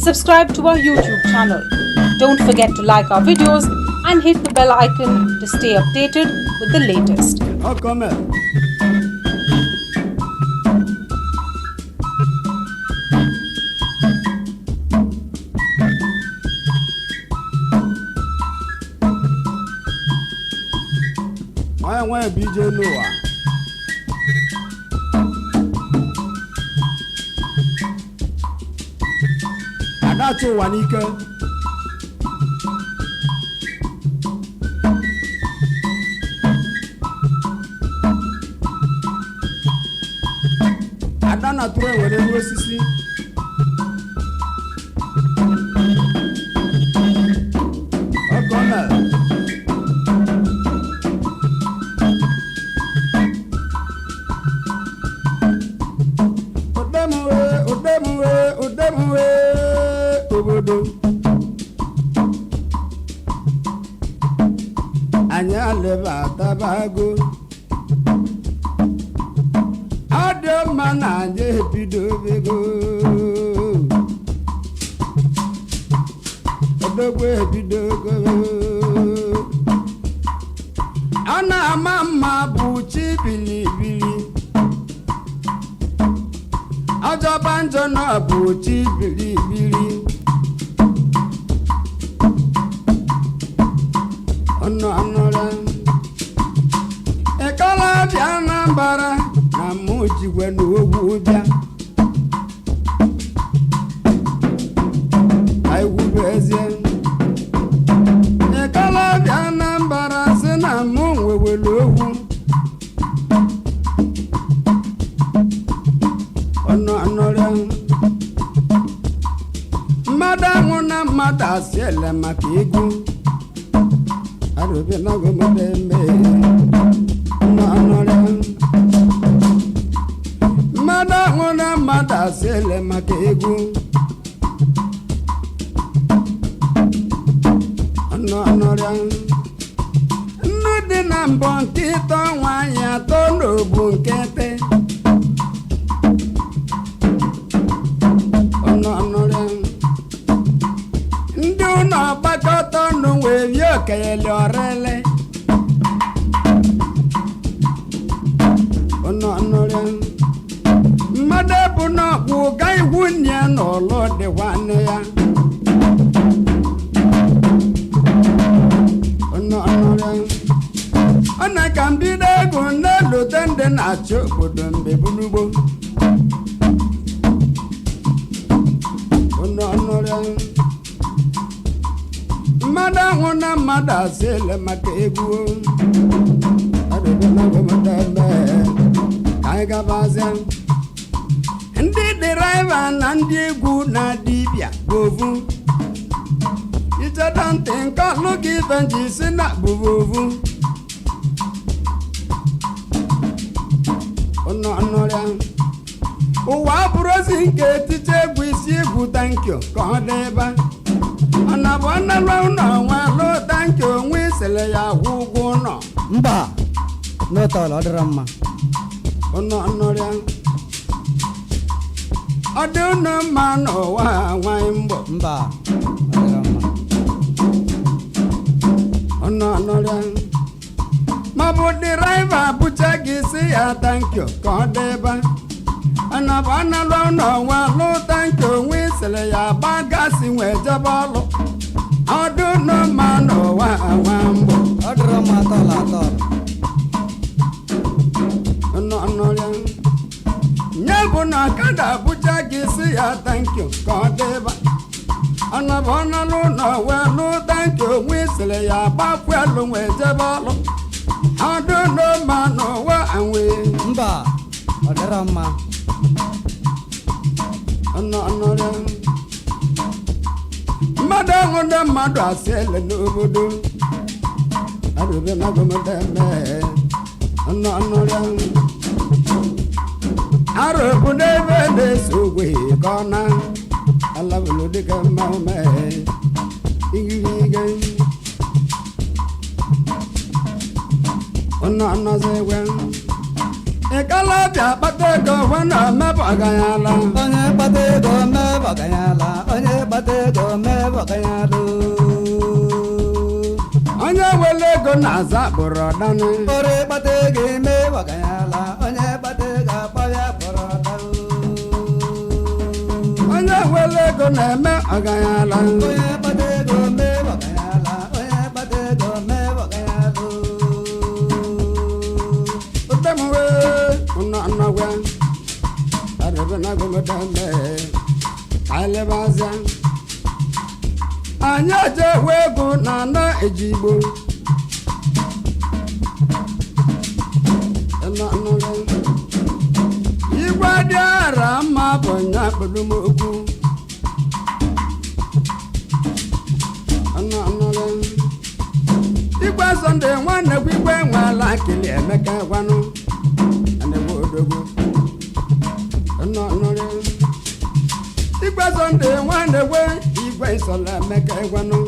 subscribe to our YouTube channel. Don't forget to like our videos and hit the bell icon to stay updated with the latest. Why BJ Noah? Adacho Wanika. Adana throw when they go see. Anya leva tabago Ado mana je pido bego Odo gwe pido go Ana mama buchi bili bili Ajo banjo na buchi bili bili Anora Ekala biana bara na muji wenu wubia I wubezia Ekala biana bara sena munwe welowu Anora Madam na mata siele makigu Arubi na gomodembe Anora Mada mada sele makegu Anora Nudi na mbonkito wanya tono bunkete Anora Ndu na bakoto nuwe vyoke liorele Anora Madabu na wugai wunya no Lord de wane ya Ona kambide gune lutende na chokodumbe bunubo Madabu na mada sele makegu Adobe na gomadambe Kaiga bazen Ndi driver na ndi egwu na dibia bovu Ije dante nka logi venji si na bovu Anora Uwa burozi nke tiche egwu isi egwu thank you ka ọ dị ebe Anabụ analụ ụlọ nwa lo thank you nwe isele ya kwụ ụgwọ ụlọ Mba n'ụtọọla ọ dịrọ mma Anora Aduna mano wa waimbo Mba ọ dịrọ mma Anora Mabu driver bucha gisi ya thank you Kodeba Anabana lo no wa lo thank you Wisele ya bagasi wejabalo Aduna mano wa waimbo ọ dịrọ mma atọọla Anora Nyabuna kada bucha gisi ya thank you Kodeba Anabana lo no wa lo thank you Wisele ya bakwelo wejabalo Aduna mano wa anwe Mba ọ dịrọ mma Anora Madam on the madrasel n'obodo Adobe na gomodeme Anora Arobu nebe nesogwe kona Alabulu dika maume Igirige Anora zewe Ikalabia kpata ego nwana mebụ ọganyala. onye kpata ego mebe ọganyala onye kpata ego mebe ọganyala Onye wele ego na-aza bụrụ ọdanụ. ore kpata ego mebe ọganyala onye kpata ego akpọbịa bụrụ ọda Onye wele ego na-eme ọganyala. onye kpata ego mebe ọganyala onye kpata ego mebe ọganyala Utemuwe unanagwe arebe na gomedame alebazia anya je wego na na ejigbo na nore igwe dị ara mma bụ nya kpedumokwu na nore igwe Sunday nwanne gwa igwe nwala kele emeka gwanụ anegbo odogwu nọnọrị igwe Sunday nwanne gwa igwe isola emeka gwanụ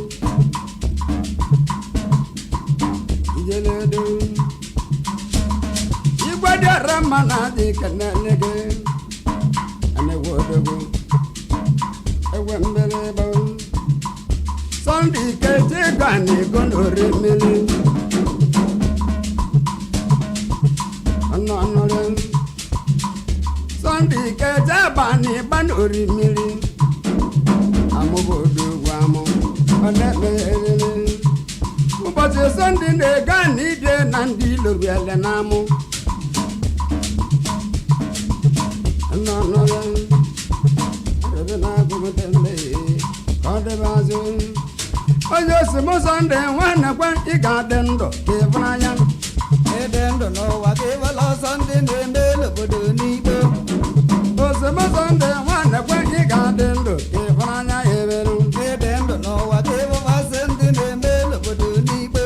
ijeledo igwe dị ara mma na adị kenene gị anegbo odogwu ewe mbere bụ Sunday keje gani gonore mele anonore Sunday keje bani banori mele amobodo gwamo ole mele ụbọchị Sunday ne gani de na ndị loriele na amụ anonore ebe na gogotembe ọdịbazi onye si m Sunday nwanne gwa ị ga-adị ndụ ka ịfụnanya ịdị ndụ n'ụwa ka ịwela ọsọ ndị na-eme n'obodo n'igbo ozugbo Sunday nwanne gwa ị ga-adị ndụ ka ịfụnanya eberu ịdị ndụ n'ụwa ka ịwebasị ndị na-eme n'obodo n'igbo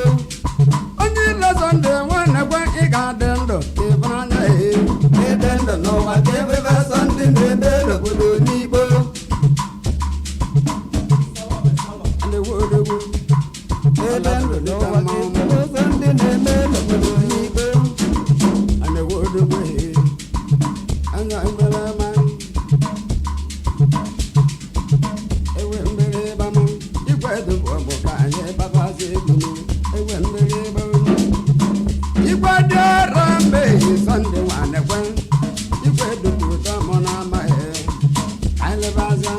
onye ile Sunday nwanne gwa ị ga-adị ndụ ka ịfụnanya eberu ịdị ndụ n'ụwa ka ịwebasị ndị na-eme n'obodo n'igbo odogwu ịdị ndụ n'ụwa ka ịwebasị ndị na-eme n'obodo n'igbo anegwu odogwu anya mbere ma ewe mbere bam igwe dụbụ bụ ka anyị babazi egwu ewe mbere bam igwe dị ọrụ mbe Sunday nwanne gwa igwe dụbụ ụtọ mụ na amaghị anyị lebaza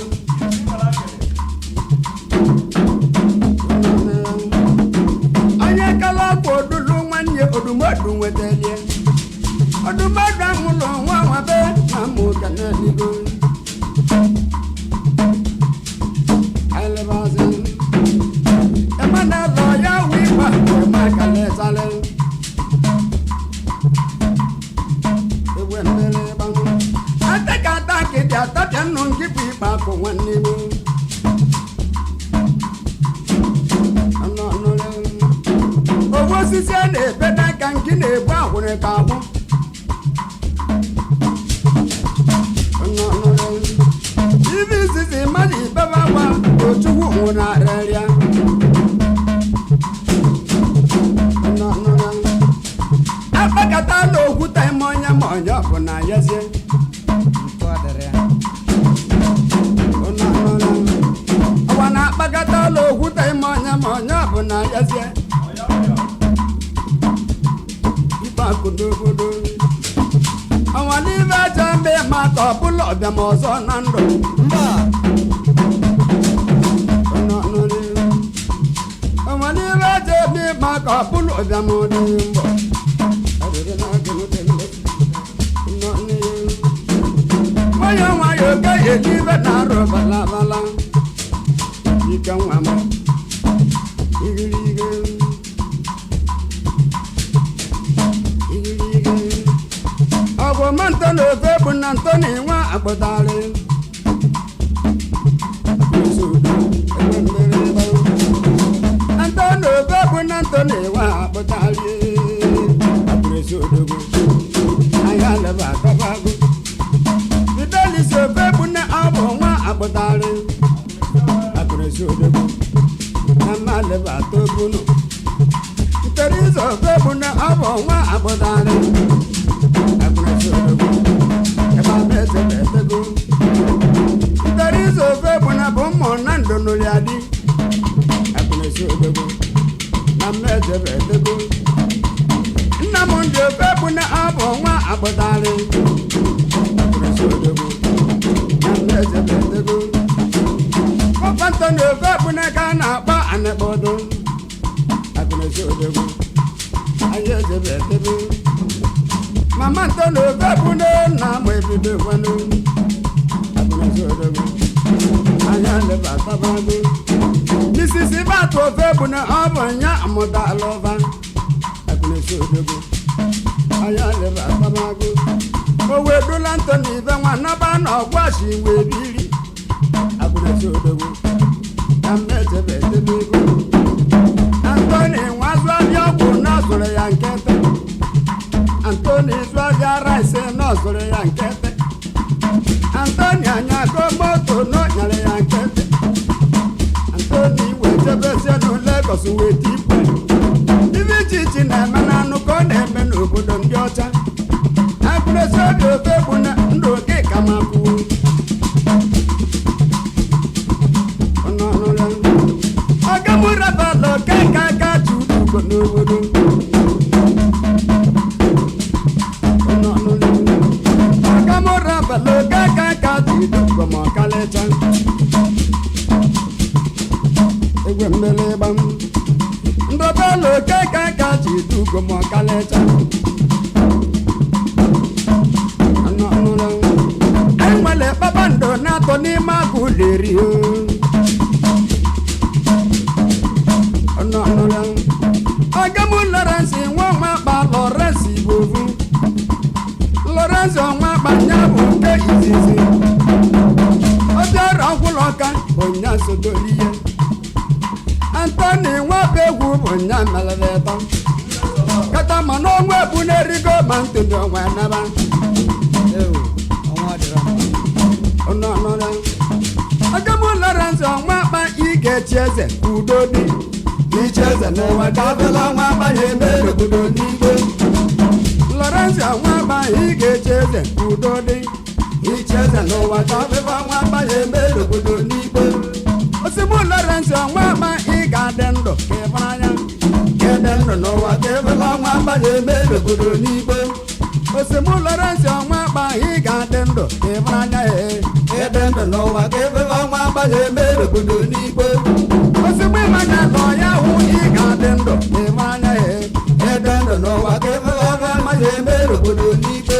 onye kala kwa odulu nwanne odumodu nwetalie odumodu amụlụ nwa nwabe na mụ ka na-eligo ailebazi emana lọ ya wikpa ema kaletale ewe mmere gbanụ atakata kịdị atapịa nnụ nkịpụ ikpe akụ nwanne m owu osisi a na-ebe n'aka nke na-ebu agwụrụ ka agwụ ibe izizi mmadụ ibebe agwa ochukwu nwụrụ arịrịa akpakọtala okwute ime onye ma onye bụ na yazie ntụ adịrị ya ọwa na akpakọtala okwute ime onye ma onye bụ na yazie ikpe akụdo obodo ọnwa n'ime aja mbe ma ka ọ bụla ọbịa ma ọzọ na ndụ mba ọnwa n'ime aja ebe ma ka ọ bụla ọbịa ma ọ dị mbọ nwayọ nwayọ oge elibe na-arụ balabala ike nwa m igirige ọgwụ ma ntọ na ofe bụ na ntọ na-enwe akpụtarị ntọ na ofe bụ na ntọ na-enwe akpụtarị akpụrụsi odogwu anya leba akabago fidelisi ofe bụ na abụ nwa akpụtarị akpụrụsi odogwu na mma leba atobunu nterizo ofe bụ na abụ nwa akpụtarị akpụrụsi na-esi odogwu na mmejebe edego nna m ndị ofe bụ na ọ bụ nwa agbụdarị na-esi odogwu na mmejebe edego ọkpantọ na ofe bụ na ka a na-akpọ anekpodo na-esi odogwu anyị ejebe edego mama ntọ na ofe bụ na nna m ebido gwanụ na-esi odogwu anya leba tabago n'isisi batụ ofe bụ na ọ bụ nya amụta alụba na-esi odogwu anya leba tabago o wedula ntọ na ibe nwa naba na ọgwashi wee biri na-esi odogwu na mmejebe edebe ego Antoni nwazụ abịa ọgwụ na zụrụ ya nkete Antoni zụ abịa rice na zụrụ ya nkete Antoni anyago moto na nyere ya nkete Antoni wee jebezie na Lagos wee tikwe ibe iche iche na-eme na anụ ka ọ na-eme n'obodo ndị ọcha akpụrụsi obi ofe bụ na ndụ oke ka ma kwuo ọgamụrabala okeka ka judugo n'obodo ọgamụrabala okeka ka judugo ma ọkalịcha egwe mmelịgba ndọbala okeka ka judugo ma ọkalịcha enwere kpakpando na-atọ n'ime agụ leri Agamu Lawrence nwa makpa Lawrence Ibovu Lawrence ọnwa akpanya bụ nke izizi Obiara ọkwụlọka bụ nya sodoliye Antoni Nwabegwu bụ nya melebeta Kata ma n'ọnwa ebu n'erigo ma ntụli ọnwa naba Agamu Lawrence ọnwa akpa Igechi eze udo dị Icheze n'ụwa dabela nwa agbanye eme obodo n'igwe Lawrence nwa agbanye Igechi eze udo dị Icheze n'ụwa dabela nwa agbanye eme obodo n'igwe Osimu Lawrence nwa agbanye ị ga-adị ndụ ka ị mara anya Kedị ndụ n'ụwa dabela nwa agbanye eme obodo n'igwe Osimu Lawrence nwa agbanye ị ga-adị ndụ ka ị mara anya Kedị ndụ n'ụwa dabela nwa agbanye eme obodo n'igwe Osimiri mmanya nọ ya hụ ị ga-adị ndụ n'ime anya ya ede ndụ n'ụwa ka efefe mmanya eme obodo n'ikpe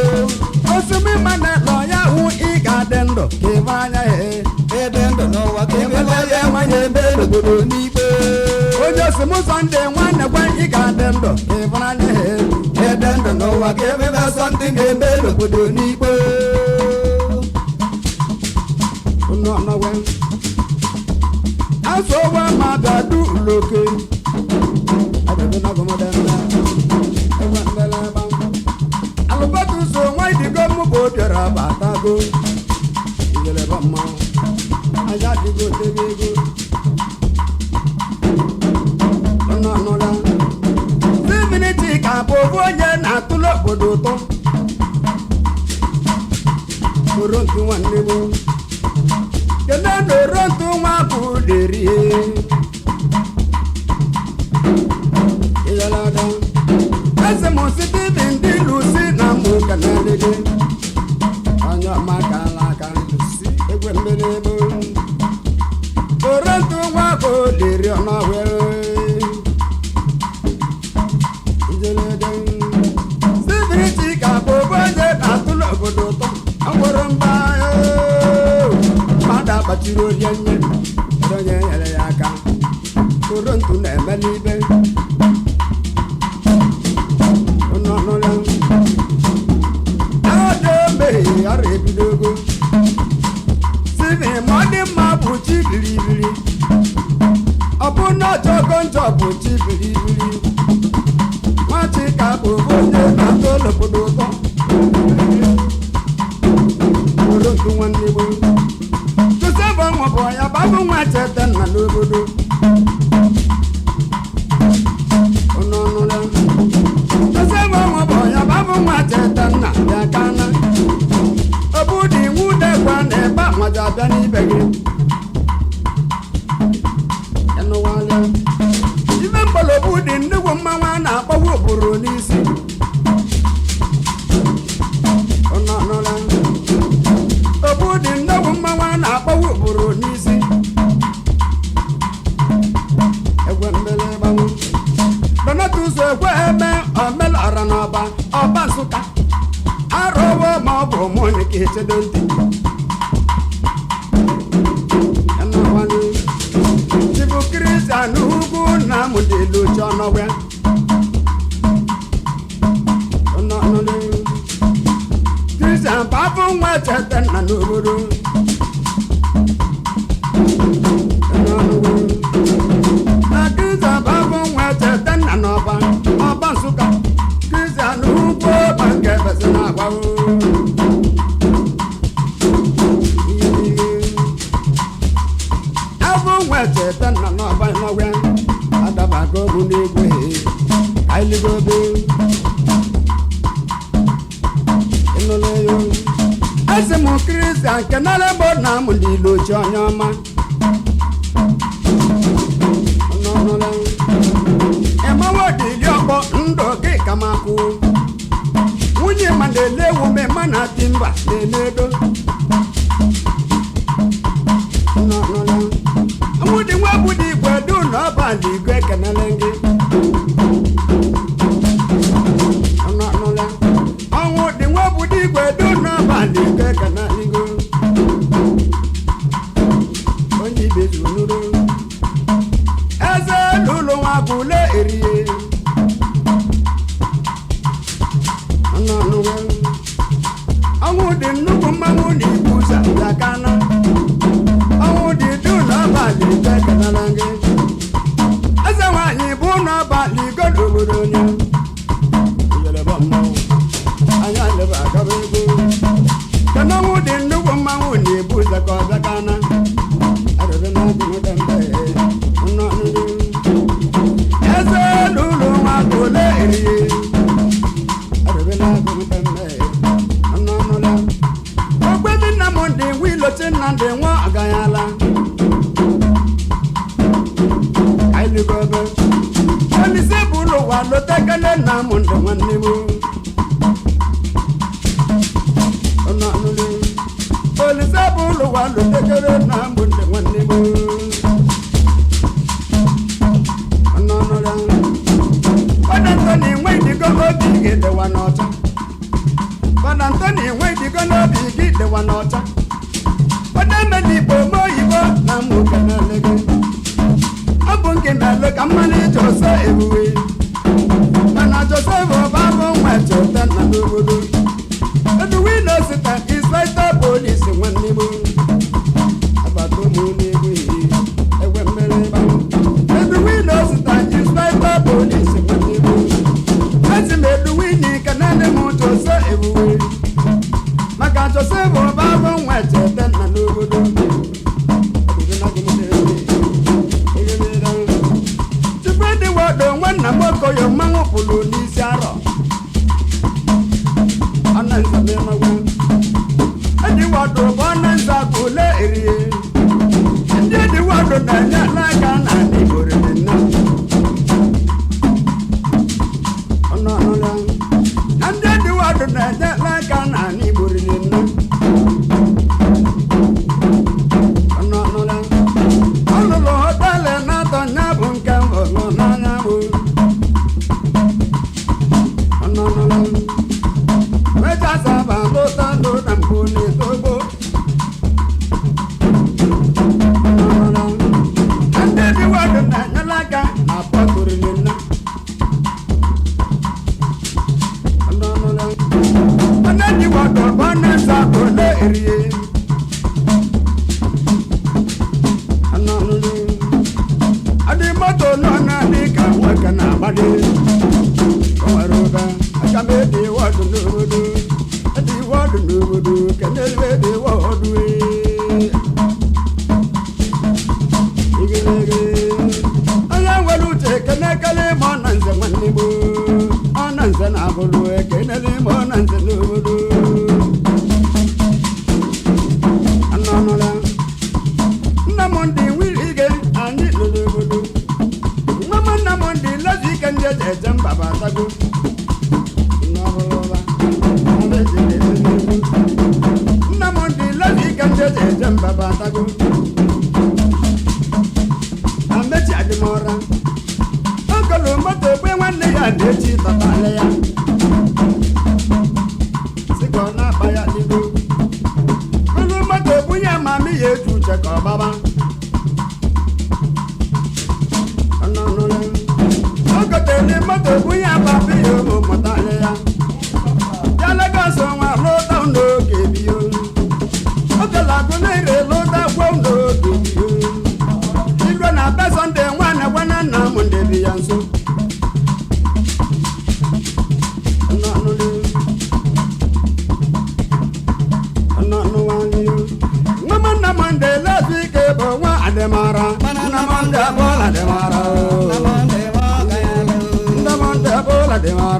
Osimiri mmanya nọ ya hụ ị ga-adị ndụ ka ime anya ya ede ndụ n'ụwa ka efefe mmanya eme obodo n'ikpe Onye Osimu Sunday nwanne gwa ị ga-adị ndụ ka ime anya ya ede ndụ n'ụwa ka efefe Sunday ga-eme obodo n'ikpe Asowa madadu loke adabena gomodana ewandala bam alubatu so nwai digo mu bo biara batago igele bamma aja digo tebego no la 3 minutes ka bo bonye na tulo bodoto korontu wanne bo Kena dorontu ngaku diri Iyalada Ese musiti bindi lusi namu kanalege Anya makalaka Egwe mbelebo Dorontu ngaku diri onawe Ijalada Sibiriti kaboboje natulo bodoto Angorombayo Bachiro yenye Donye yele yaka Korontu na-eme n'ibe No lang Adembe yara ebidogo Sini mọdị mma bụ chi bilibili Ọ bụ n'ọchọgo njọ bụ chi bilibili Nwachi ka bụ onye na-atọ n'obodo ụtọ Korontu nwanne gboo ya babu nwa cheta na n'obodo ya babu nwa cheta na ya kana obodo iwu dekwa na ebe nwaja abịa n'ibe gị echedo ntị anọwanụ Chibu Kristian ugwu na mụdị lochi ọnọgwa ọnọnụ Kristian babụ nwa cheta nna n'obodo na Kristian babụ nwa cheta nna n'ọba Nsụka Kristian ugwu ọba nke besi na-agba abụ nwa cheta nna n'ọba n'ọgwa adabago bụ n'egwe ailigobe ịnụleyo ezi m Kristian kenere bụ na m ndị ilochi onye ọma ịmawo dịli ọkpọ ndụ gị kamakụ nwunye ma na-ele ewume ma na timba na-enedo amụdị nwa bụdị igwe du na ọbalị igwe kenere gị ọnwụ dị nwa bụdị igwe du na ọbalị igwe kenere gị onye ibezu nụrụ eze n'ụlọ nwa bụle erie ọnwụ dị nnukwu mmanwụ na ibu ụzọ yakana ọnwụ dị du n'abalị ike kenara gị eze nwaanyị bụ n'abalị iko n'obodo onye ijeleba mmanwụ anya leba agaba ego kana ọnwụ dị nnukwu mmanwụ na ibu ụzọ ka ọ zakana arụrụ na agụmụda mbe eze n'ụlọ nwa bụle erie arụrụ na agụmụda mbe ogbebi nna m ndị wilochi nna ndị nwa aganyala ailigobe olise bụ ụlọ ụwa lotekele nna m ndị nwanne m olise bụ ụlọ ụwa lotekele nna m ndị nwanne m Fada Antoni nwe idigo obi gị dịwa n'ọcha Fada Antoni nwe idigo n'obi gị dịwa n'ọcha Fada emedi igbo ome oyibo na mụ kenele gị ọ bụ nke mele ka mmanụ ije ọsọ ebube mana Joseph ọbabụ nwa cheta nna n'obodo eduwe na osita inspector police nwanne m agbata ụmụ n'egwu egwe mmere ịba eduwe na osita inspector police nwanne m ezi m eduwe n'ike naanị m Joseph ebube maka Joseph ọbabụ nwa cheta nna n'obodo Chifredi wado nwanna m okoyo mmanwụ pụrụ n'isi arọ ọna nza mmemagwa edi wado bụ ọna nza kule erie ndị edi wado na-enye n'aka na Igbo rere nna ọnọnọla na ndị edi wado na-enye n'aka na Igbo rere nna ọnọnọla ọlụlụ họtelụ na-atọ nya bụ nke mbụ n'anya bụ ọnọnọla mechasaba lụta ndụ na mpụ n'etogbo ọnọnọla ndị dị wadụ na-enyela aka na pọtụrụli nna ọnọnọla ndị dị wadụ bụ na-esa ole erie adị moto nọ na-adị ka nwoke na-agbado o nwere ụba aka m edi wọdụ n'obodo edi wọdụ n'obodo kenele edi wọdụ igirigi onye nwere uche ekenekele ma ọ na nze nwanne m ọ na nze na-abụrụ ekenele ma ọ na nze n'obodo anọnụla nna m ndị nwere ike anyị nọ n'obodo nwa m nna m ndị lezi ike ndị eji eje mba batago nna m ndị lezi ike ndị eji eje mba batago na mmechi adịmọra okolo moto egbe nwanne ya na-echi tọtala ya sịka ọ na-akpa ya digo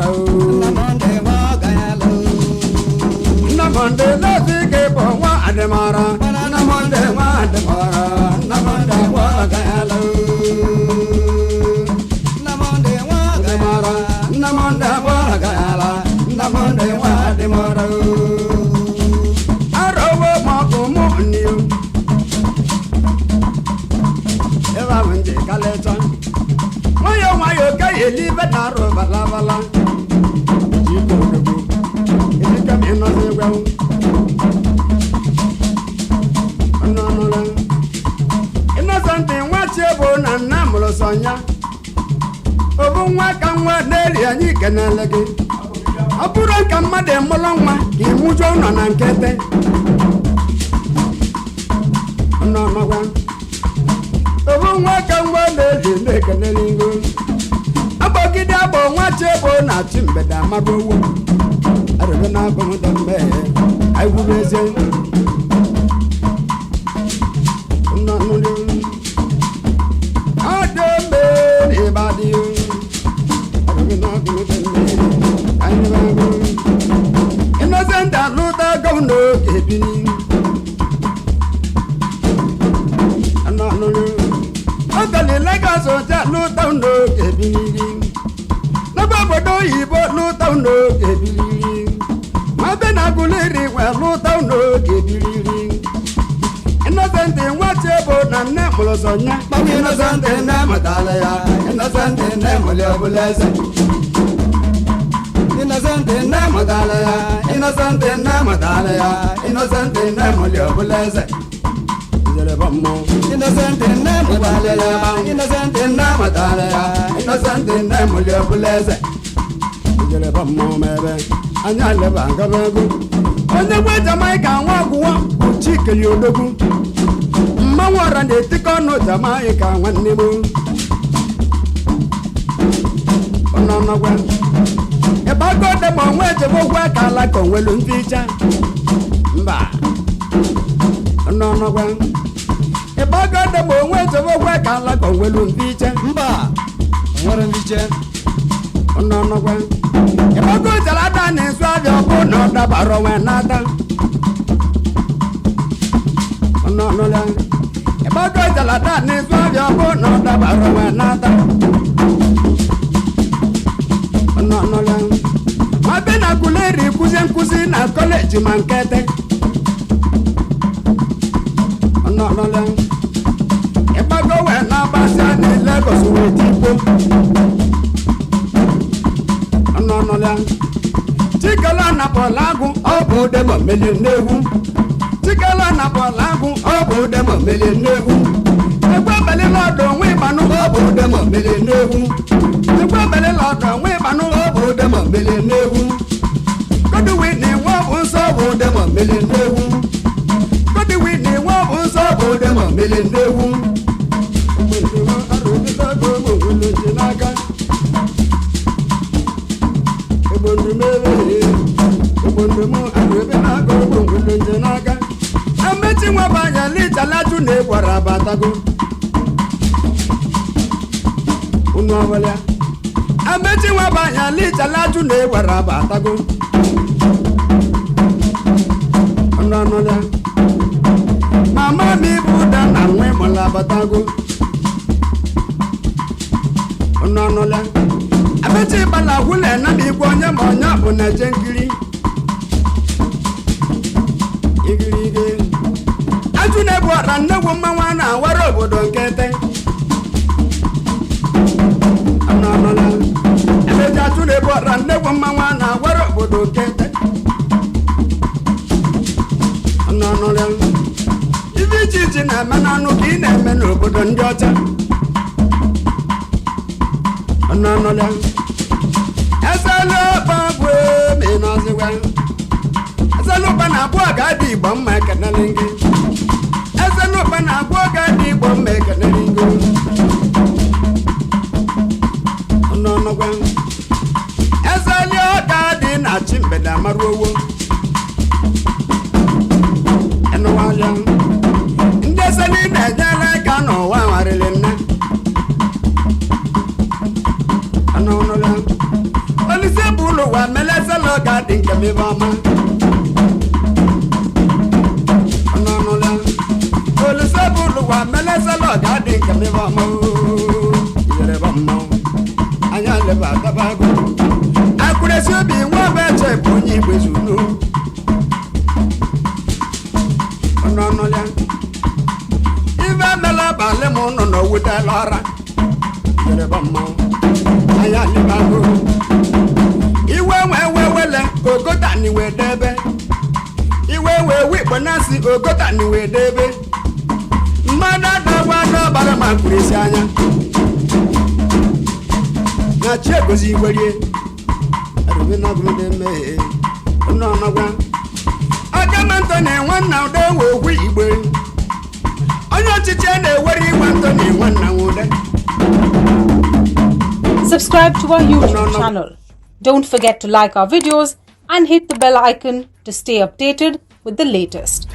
mara o. Namonde wagayalo. Namonde lati ke bo wa ademara. Namonde wa ademara. Namonde wagayalo. Namonde wagayalo. Namonde wagayala. Namonde wa ademara o. Arowo mo ko mo ni o. Eva wende kaleta. Mayo kay libe na ro bala bala. Jiko dogo. Ini kam eno se gwa. No no la. Ina sante wa chebo na namulo sonya. Obu nwa kan wa neri anyi kenelege. Aburo kan made molonwa ki mujo no na nkete. No no gwa. Obu nwa kan wa neri ne kenelingo. Abogide abo nwa chebo na chimbeda magowo. Arebe na bomu dambe. Ai wubeze. No no no. Adembe ni badi. Arebe na bomu dambe. Ai ni bago. Innocent aluta gondo kebini. No no no. Otali Lagos oja luta ndo kebini. Nababodo ibo luta ndo kebini. Mabena guleri wa luta ndo kebini. Innocent wachebo na nemulo sonya. Innocent na madalaya. Innocent na mulabuleza. Innocent na madalaya. Innocent na madalaya. Innocent na mulabuleza. Innocent na madalaya. Innocent na madalaya. Innocent na mulabuleza. Jele bammo mebe. Anyale banga begu. Onye gwe Jamaica nwa guwa. Chikeli odogu. Mawara de tikono Jamaica nwanne mo. Ona na gwa. E ba go de mo nwe je bo gwa kala ko nwelu nficha. Mba. Ona na gwa. E ba go de mo nwe je bo gwa kala ko nwelu nficha. Mba. Nwere mbiche. Ona na gwa. E ba go jala da ni so abia ko no da baro we nata. Ona no la. E ba go jala da ni so abia ko no da baro we nata. Ona no la. Ma bena kuleri kuzi na college mankete. Ona no la. E ba go we na basa ni Lagos we tipo. No la. Chikala na polagu obu de mo melenewu. Chikala na polagu obu de mo melenewu. Egbe bele lodo nwe banu obu de mo melenewu. Egbe bele lodo nwe banu obu de mo melenewu. Kodu wi ni wo unso obu de mo melenewu. Kodu wi ni wo unso obu de mo melenewu. Mwenewa arudi lodo mo wele naga. Obondumo arebe na go bongulo njenaga. Amechi nwa banya lija laju ne gwara batago. Unu awala. Amechi nwa banya lija laju ne gwara batago. Ono no la. Mama mi buda na nwe mola batago. Ono no la. Amechi bala hule na mi gwonya monya bu na jenkiri. Igirige. Aju ne gwara nnewu mmanwa na wara obodo nkete. Anamala. Emeji aju ne gwara nnewu mmanwa na wara obodo nkete. Anamala. Ibi chichi na eme na anụ ka ị na-eme n'obodo ndị ọcha. Anamala. Ezelupa gwe mi naziwa. Ezelupa na abụọ ga-adị Igbo mma ekenelingi. Ezelupa na abụọ ga-adị Igbo mma ekenelingo. Ọnọnọgwa. Ezelio ga-adị na Chimbede amarụ owo. Enụwalịa. Ndị eseli na-enyere aka n'ụwa nwarịrị nne. Ọnọnọgwa. Olise bụ bulu wa melesa lo gadi nke mi bama anonola olise bulu wa melesa lo gadi nke mi bama yere bama anya le ba tabago akuresi obi nwa be che punyi gbezunu anonola ibe mela bale mo no no wuda lora yere bama anya le bago iwe wele ogota ni we debe iwe wikpo nasi ogota ni we debe mmada dagwa na bara ma kuresi anya na chi egozi igwerie arubi na gude me no nagwa agamento na nwanna ude wo ogwu igbe onye chiche na ewere igwanto na nwanna wude. Subscribe to our YouTube channel. Don't forget to like our videos and hit the bell icon to stay updated with the latest.